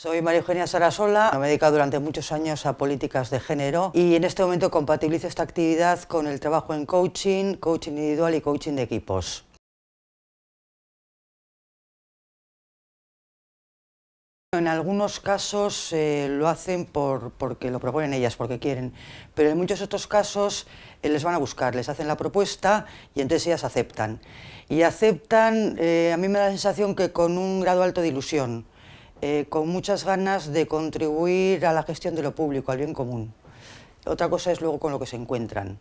Soy María Eugenia Sarasola, me he dedicado durante muchos años a políticas de género y en este momento compatibilizo esta actividad con el trabajo en coaching, coaching individual y coaching de equipos. En algunos casos lo hacen porque lo proponen ellas, porque quieren, pero en muchos otros casos les van a buscar, les hacen la propuesta y entonces ellas aceptan. Y aceptan, a mí me da la sensación que con un grado alto de ilusión, con muchas ganas de contribuir a la gestión de lo público, al bien común. Otra cosa es luego con lo que se encuentran.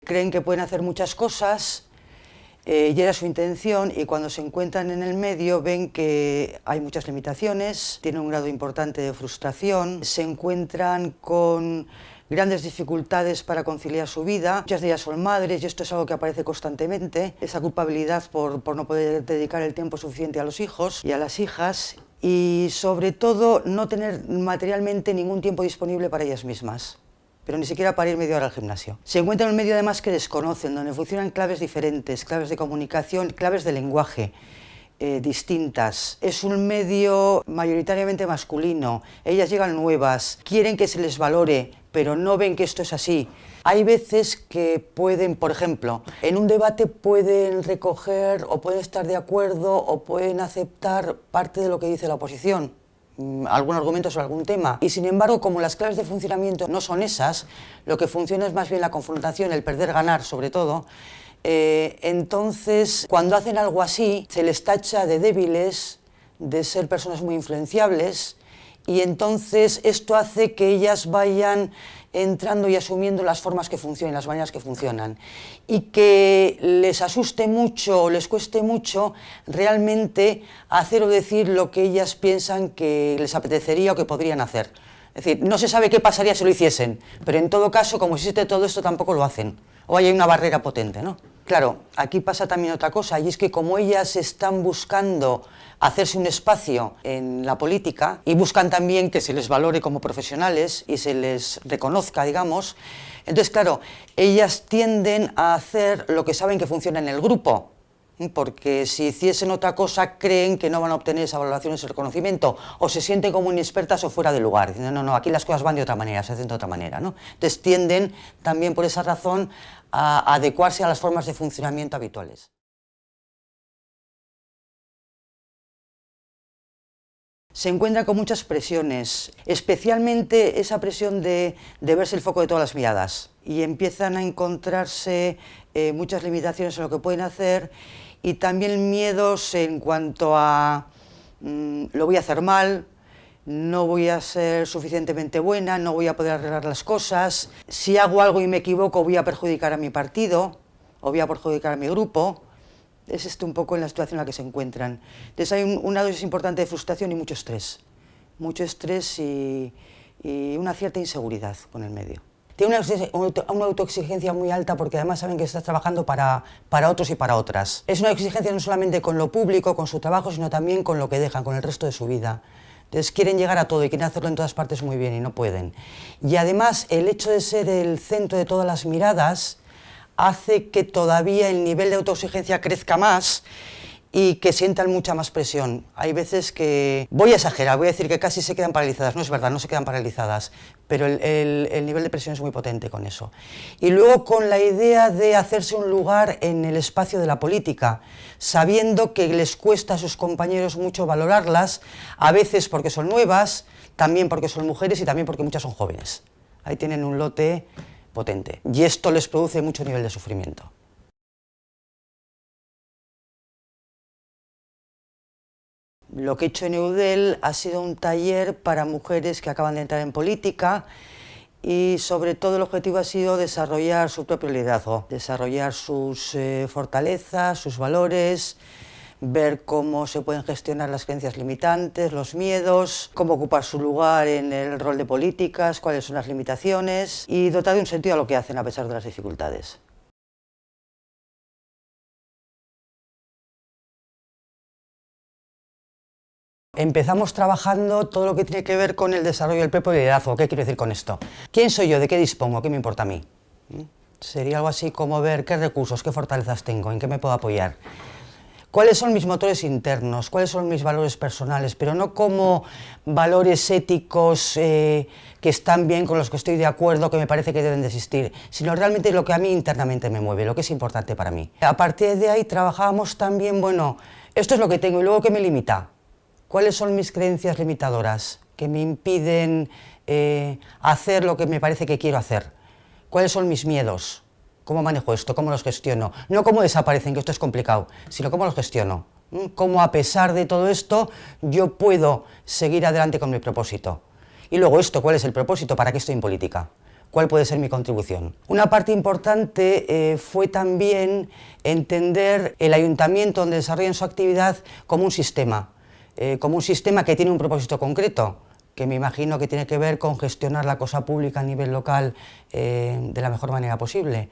Creen que pueden hacer muchas cosas y era su intención, y cuando se encuentran en el medio ven que hay muchas limitaciones, tienen un grado importante de frustración, se encuentran con grandes dificultades para conciliar su vida. Muchas de ellas son madres y esto es algo que aparece constantemente, esa culpabilidad por no poder dedicar el tiempo suficiente a los hijos y a las hijas, y sobre todo no tener materialmente ningún tiempo disponible para ellas mismas, pero ni siquiera para ir media hora al gimnasio. Se encuentran en un medio además que desconocen, donde funcionan claves diferentes, claves de comunicación, claves de lenguaje distintas. Es un medio mayoritariamente masculino, ellas llegan nuevas, quieren que se les valore, pero no ven que esto es así. Hay veces que pueden, por ejemplo, en un debate pueden recoger o pueden estar de acuerdo o pueden aceptar parte de lo que dice la oposición, algún argumento sobre algún tema, y sin embargo, como las claves de funcionamiento no son esas, lo que funciona es más bien la confrontación, el perder-ganar sobre todo. Entonces, cuando hacen algo así, se les tacha de débiles, de ser personas muy influenciables, y entonces esto hace que ellas vayan entrando y asumiendo las formas que funcionan, las maneras que funcionan, y que les asuste mucho o les cueste mucho realmente hacer o decir lo que ellas piensan que les apetecería o que podrían hacer. Es decir, no se sabe qué pasaría si lo hiciesen, pero en todo caso, como existe todo esto, tampoco lo hacen, o hay una barrera potente, ¿no? Claro, aquí pasa también otra cosa, y es que como ellas están buscando hacerse un espacio en la política y buscan también que se les valore como profesionales y se les reconozca, digamos, entonces, claro, ellas tienden a hacer lo que saben que funciona en el grupo, porque si hiciesen otra cosa creen que no van a obtener esa valoración, ese reconocimiento, o se sienten como inexpertas o fuera de lugar, diciendo, no, no, aquí las cosas van de otra manera, se hacen de otra manera, ¿no? Entonces tienden también por esa razón a adecuarse a las formas de funcionamiento habituales. Se encuentra con muchas presiones, especialmente esa presión de verse el foco de todas las miradas, y empiezan a encontrarse muchas limitaciones en lo que pueden hacer y también miedos en cuanto a lo voy a hacer mal, no voy a ser suficientemente buena, no voy a poder arreglar las cosas, si hago algo y me equivoco voy a perjudicar a mi partido o voy a perjudicar a mi grupo. Es un poco en la situación en la que se encuentran. Entonces hay una dosis importante de frustración y mucho estrés y una cierta inseguridad con el medio. Tiene una autoexigencia muy alta porque además saben que estás trabajando para otros y para otras. Es una exigencia no solamente con lo público, con su trabajo, sino también con lo que dejan, con el resto de su vida. Entonces quieren llegar a todo y quieren hacerlo en todas partes muy bien y no pueden. Y además el hecho de ser el centro de todas las miradas hace que todavía el nivel de autoexigencia crezca más y que sientan mucha más presión. Hay veces que, voy a exagerar, voy a decir que casi se quedan paralizadas, no es verdad, no se quedan paralizadas, pero el nivel de presión es muy potente con eso. Y luego con la idea de hacerse un lugar en el espacio de la política, sabiendo que les cuesta a sus compañeros mucho valorarlas, a veces porque son nuevas, también porque son mujeres y también porque muchas son jóvenes. Ahí tienen un lote potente, y esto les produce mucho nivel de sufrimiento. Lo que he hecho en Eudel ha sido un taller para mujeres que acaban de entrar en política y sobre todo el objetivo ha sido desarrollar su propio liderazgo, desarrollar sus fortalezas, sus valores, ver cómo se pueden gestionar las creencias limitantes, los miedos, cómo ocupar su lugar en el rol de políticas, cuáles son las limitaciones y dotar de un sentido a lo que hacen a pesar de las dificultades. Empezamos trabajando todo lo que tiene que ver con el desarrollo del propio liderazgo. ¿Qué quiero decir con esto? ¿Quién soy yo? ¿De qué dispongo? ¿Qué me importa a mí? Sería algo así como ver qué recursos, qué fortalezas tengo, en qué me puedo apoyar. cuáles son mis motores internos, cuáles son mis valores personales, pero no como valores éticos que están bien, con los que estoy de acuerdo, que me parece que deben de existir, sino realmente lo que a mí internamente me mueve, lo que es importante para mí. A partir de ahí trabajábamos también, bueno, esto es lo que tengo y luego ¿qué me limita? ¿Cuáles son mis creencias limitadoras que me impiden hacer lo que me parece que quiero hacer? ¿Cuáles son mis miedos? ¿Cómo manejo esto? ¿Cómo los gestiono? No cómo desaparecen, que esto es complicado, sino cómo los gestiono. Cómo a pesar de todo esto yo puedo seguir adelante con mi propósito. Y luego esto, ¿cuál es el propósito? ¿Para qué estoy en política? ¿Cuál puede ser mi contribución? Una parte importante fue también entender el ayuntamiento donde desarrollan su actividad como un sistema que tiene un propósito concreto, que me imagino que tiene que ver con gestionar la cosa pública a nivel local de la mejor manera posible.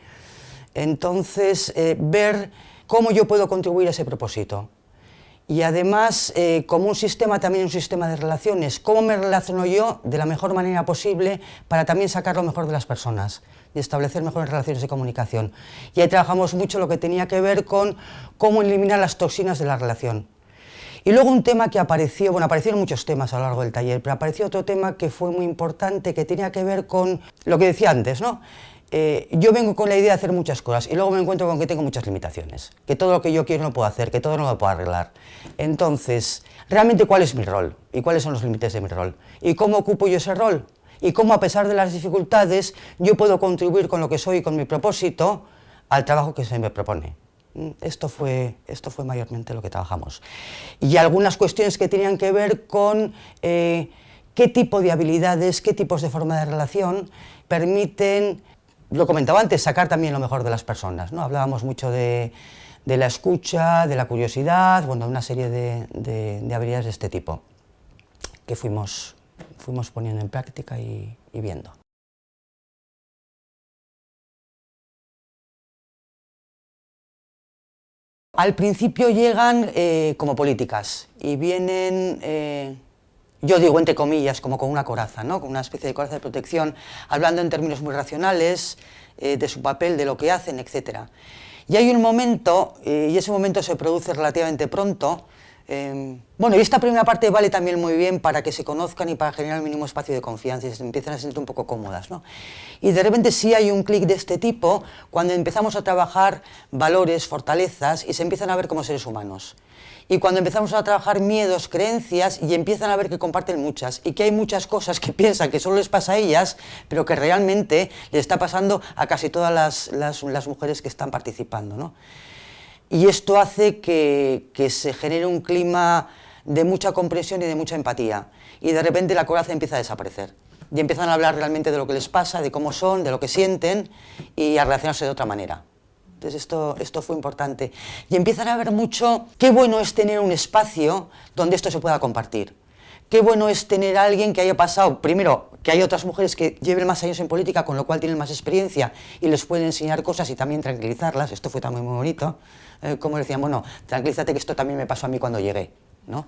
Entonces, ver cómo yo puedo contribuir a ese propósito. Y además, como un sistema, también un sistema de relaciones, cómo me relaciono yo de la mejor manera posible para también sacar lo mejor de las personas y establecer mejores relaciones de comunicación. Y ahí trabajamos mucho lo que tenía que ver con cómo eliminar las toxinas de la relación. Y luego un tema que apareció, bueno, aparecieron muchos temas a lo largo del taller, pero apareció otro tema que fue muy importante, que tenía que ver con lo que decía antes, ¿no? Yo vengo con la idea de hacer muchas cosas y luego me encuentro con que tengo muchas limitaciones, que todo lo que yo quiero no puedo hacer, que todo no lo puedo arreglar. Entonces, realmente, ¿cuál es mi rol? ¿Y cuáles son los límites de mi rol? ¿Y cómo ocupo yo ese rol? ¿Y cómo, a pesar de las dificultades, yo puedo contribuir con lo que soy y con mi propósito al trabajo que se me propone? Esto fue mayormente lo que trabajamos. Y algunas cuestiones que tenían que ver con qué tipo de habilidades, qué tipos de forma de relación permiten, lo comentaba antes, sacar también lo mejor de las personas, ¿no? Hablábamos mucho de la escucha, de la curiosidad, bueno, una serie de habilidades de este tipo que fuimos poniendo en práctica y viendo. Al principio llegan como políticas y vienen, yo digo entre comillas, como con una coraza, ¿no? Con una especie de coraza de protección, hablando en términos muy racionales de su papel, de lo que hacen, etc. Y hay un momento, y ese momento se produce relativamente pronto, bueno, y esta primera parte vale también muy bien para que se conozcan y para generar el mínimo espacio de confianza y se empiezan a sentir un poco cómodas, ¿no? Y de repente sí hay un clic de este tipo cuando empezamos a trabajar valores, fortalezas y se empiezan a ver como seres humanos. Y cuando empezamos a trabajar miedos, creencias y empiezan a ver que comparten muchas y que hay muchas cosas que piensan que solo les pasa a ellas, pero que realmente les está pasando a casi todas las mujeres que están participando, ¿no? Y esto hace que se genere un clima de mucha comprensión y de mucha empatía. Y de repente la coraza empieza a desaparecer. Y empiezan a hablar realmente de lo que les pasa, de cómo son, de lo que sienten y a relacionarse de otra manera. Entonces esto fue importante. Y empiezan a ver mucho qué bueno es tener un espacio donde esto se pueda compartir. Qué bueno es tener a alguien que haya pasado, primero, que hay otras mujeres que lleven más años en política, con lo cual tienen más experiencia y les pueden enseñar cosas y también tranquilizarlas. Esto fue también muy bonito. Como decían, bueno, tranquilízate que esto también me pasó a mí cuando llegué, ¿no?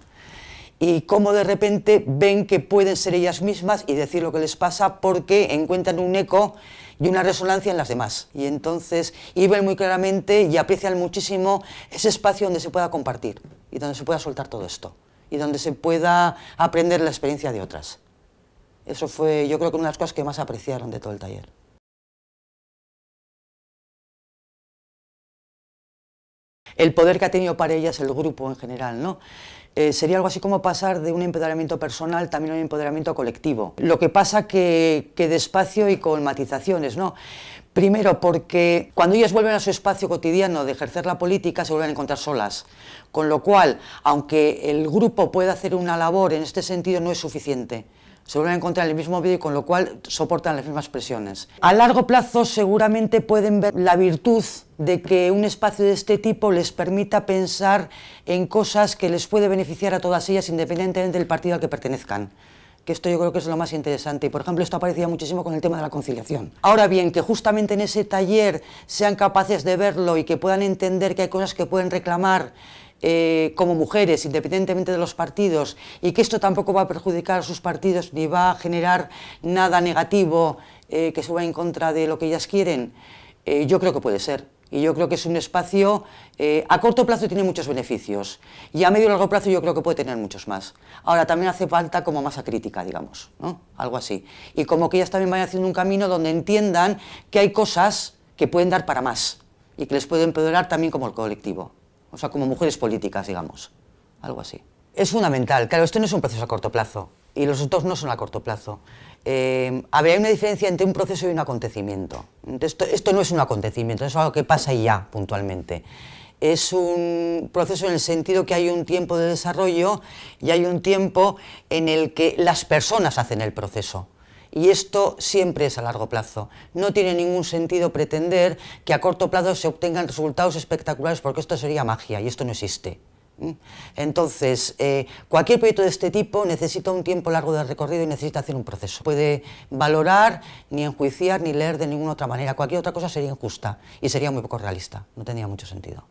Y cómo de repente ven que pueden ser ellas mismas y decir lo que les pasa porque encuentran un eco y una resonancia en las demás. Y entonces, y ven muy claramente y aprecian muchísimo ese espacio donde se pueda compartir y donde se pueda soltar todo esto y donde se pueda aprender la experiencia de otras. Eso fue, yo creo que una de las cosas que más apreciaron de todo el taller. El poder que ha tenido para ellas el grupo en general, ¿no? Sería algo así como pasar de un empoderamiento personal también a un empoderamiento colectivo. Lo que pasa que despacio y con matizaciones, ¿no? Primero, porque cuando ellas vuelven a su espacio cotidiano de ejercer la política, se vuelven a encontrar solas. Con lo cual, aunque el grupo pueda hacer una labor en este sentido, no es suficiente. Se vuelven a encontrar en el mismo medio y con lo cual soportan las mismas presiones. A largo plazo seguramente pueden ver la virtud de que un espacio de este tipo les permita pensar en cosas que les puede beneficiar a todas ellas independientemente del partido al que pertenezcan. Que esto yo creo que es lo más interesante. Y por ejemplo, esto aparecía muchísimo con el tema de la conciliación. Ahora bien, que justamente en ese taller sean capaces de verlo y que puedan entender que hay cosas que pueden reclamar como mujeres, independientemente de los partidos, y que esto tampoco va a perjudicar a sus partidos ni va a generar nada negativo que se vaya en contra de lo que ellas quieren, yo creo que puede ser. Y yo creo que es un espacio, a corto plazo tiene muchos beneficios, y a medio y largo plazo yo creo que puede tener muchos más. Ahora también hace falta como masa crítica, digamos, ¿no? Algo así. Y como que ellas también vayan haciendo un camino donde entiendan que hay cosas que pueden dar para más, y que les pueden empoderar también como el colectivo, o sea, como mujeres políticas, digamos, algo así. Es fundamental, claro, esto no es un proceso a corto plazo, y los resultados no son a corto plazo. A ver, hay una diferencia entre un proceso y un acontecimiento. Esto no es un acontecimiento, es algo que pasa y ya, puntualmente. Es un proceso en el sentido que hay un tiempo de desarrollo y hay un tiempo en el que las personas hacen el proceso. Y esto siempre es a largo plazo. No tiene ningún sentido pretender que a corto plazo se obtengan resultados espectaculares, porque esto sería magia y esto no existe. Entonces, cualquier proyecto de este tipo necesita un tiempo largo de recorrido y necesita hacer un proceso. No puede valorar, ni enjuiciar, ni leer de ninguna otra manera. Cualquier otra cosa sería injusta y sería muy poco realista. No tendría mucho sentido.